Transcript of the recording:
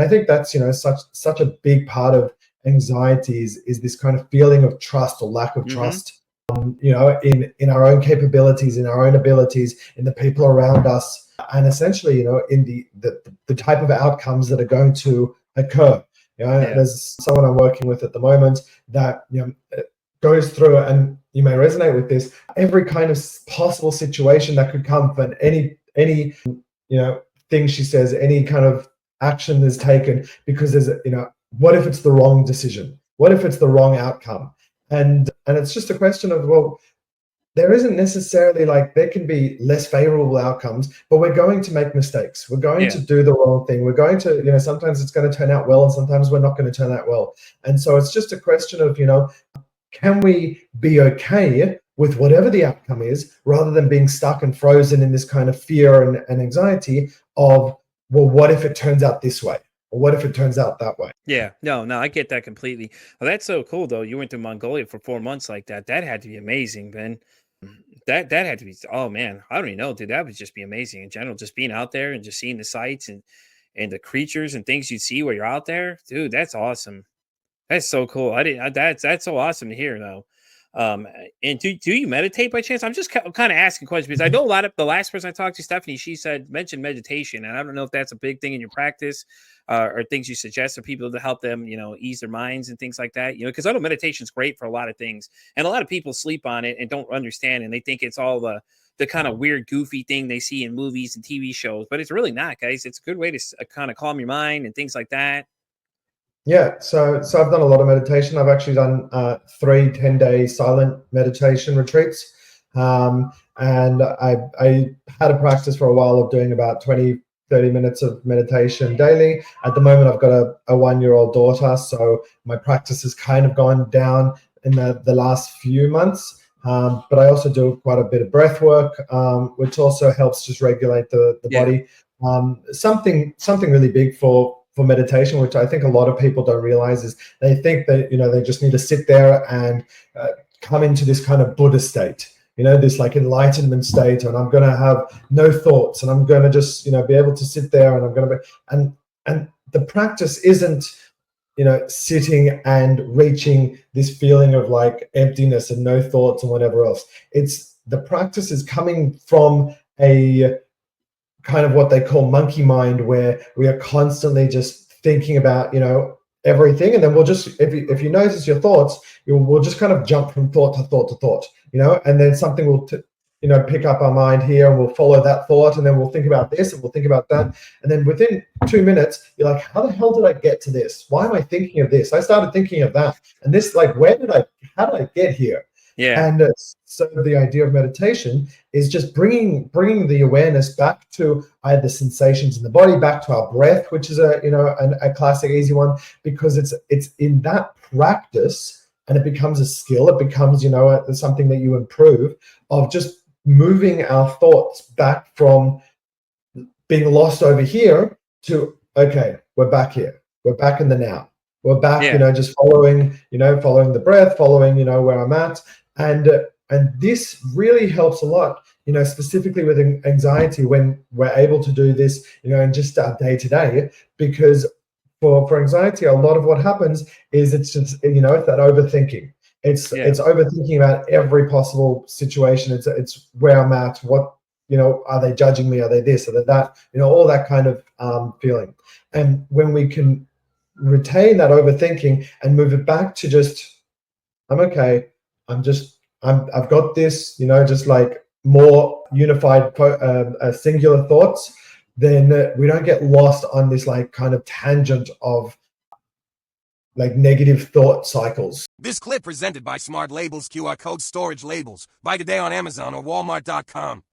I think that's, such a big part of anxieties is this kind of feeling of trust or lack of Mm-hmm. trust, in our own capabilities, in our own abilities, in the people around us, and essentially, in the type of outcomes that are going to occur. Yeah. There's someone I'm working with at the moment that goes through, and you may resonate with this, every kind of possible situation that could come from any thing she says, any kind of action is taken because there's what if it's the wrong decision? What if it's the wrong outcome? And it's just a question of, well, there isn't necessarily, like, there can be less favorable outcomes, but we're going to make mistakes. We're going to Yeah. do the wrong thing. We're going to, sometimes it's going to turn out well, and sometimes we're not going to turn out well. And so it's just a question of, can we be okay with whatever the outcome is, rather than being stuck and frozen in this kind of fear and anxiety of, well, what if it turns out this way? Or what if it turns out that way? Yeah. No, I get that completely. Well, that's so cool though. You went to Mongolia for 4 months like that. That had to be amazing, Ben. That had to be, oh man, I don't even know, dude. That would just be amazing in general. Just being out there and just seeing the sights and the creatures and things you see while you're out there. Dude, that's awesome. That's so cool. I didn't. That's so awesome to hear, though. And do you meditate by chance? I'm just kind of asking questions because I know a lot of the last person I talked to, Stephanie, she mentioned meditation, and I don't know if that's a big thing in your practice, or things you suggest for people to help them, ease their minds and things like that. Because I know meditation is great for a lot of things, and a lot of people sleep on it and don't understand, and they think it's all the kind of weird, goofy thing they see in movies and TV shows, but it's really not, guys. It's a good way to kind of calm your mind and things like that. Yeah, so I've done a lot of meditation. I've actually done 3 10-day silent meditation retreats, and I had a practice for a while of doing about 20 30 minutes of meditation daily. At the moment, I've got a 1-year-old daughter, so my practice has kind of gone down in the last few months. But I also do quite a bit of breath work, which also helps just regulate the Yeah. body. Something really big for meditation, which I think a lot of people don't realize, is they think that they just need to sit there and come into this kind of Buddha state, this like enlightenment state, and I'm going to have no thoughts, and I'm going to just be able to sit there, and I'm going to be, and the practice isn't sitting and reaching this feeling of like emptiness and no thoughts and whatever else. It's the practice is coming from a kind of what they call monkey mind, where we are constantly just thinking about everything, and then we'll just, if you notice your thoughts, we'll just kind of jump from thought to thought to thought, and then something will pick up our mind here, and we'll follow that thought, and then we'll think about this, and we'll think about that, and then within 2 minutes you're like, how the hell did I get to this? Why am I thinking of this? I started thinking of that, and this, like, how did I get here? Yeah. And so the idea of meditation is just bringing the awareness back to either sensations in the body, back to our breath, which is a classic easy one, because it's in that practice, and it becomes a skill. It becomes something that you improve, of just moving our thoughts back from being lost over here to, okay, we're back here. We're back in the now. We're back, Yeah. just following the breath, following, where I'm at. And this really helps a lot, specifically with anxiety, when we're able to do this, in just our day to day, because for anxiety, a lot of what happens is it's just, it's that overthinking. It's Yeah. overthinking about every possible situation. It's where I'm at, what, are they judging me? Are they this? Are they that? All that kind of feeling. And when we can retain that overthinking and move it back to just, I'm okay. I've got this, just like more unified, singular thoughts, then we don't get lost on this like kind of tangent of like negative thought cycles. This clip presented by Smart Labels QR code storage labels. Buy today on Amazon or Walmart.com.